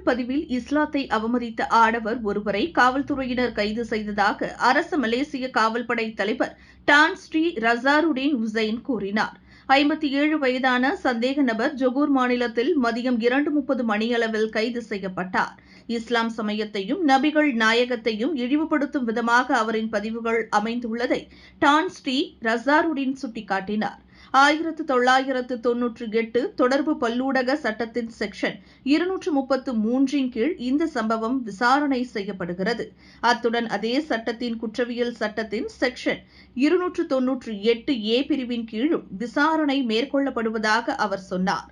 பதிவில் இஸ்லாத்தை அவமதித்த ஆடவர் ஒருவரை காவல்துறையினர் கைது செய்ததாக அரச மலேசிய காவல்படை தலைவர் டான் ஸ்ரீ ரசாருடீன் உசைன் கூறினார். 57 வயதான சந்தேக நபர் ஜொகூர் மாநிலத்தில் மதியம் 2:30 மணியளவில் கைது செய்யப்பட்டார். இஸ்லாம் சமயத்தையும் நபிகள் நாயகத்தையும் இழிவுபடுத்தும் விதமாக அவரின் பதிவுகள் அமைந்துள்ளதை டான் ஸ்ரீ ரசாருடீன் சுட்டிக்காட்டினார். 1998 தொடர்பு பல்லூடக சட்டத்தின் செக்ஷன் 233 கீழ் இந்த சம்பவம் விசாரணை செய்யப்படுகிறது. அத்துடன் அதே சட்டத்தின் குற்றவியல் சட்டத்தின் செக்ஷன் 298A பிரிவின் கீழும் விசாரணை மேற்கொள்ளப்படுவதாக அவர் சொன்னார்.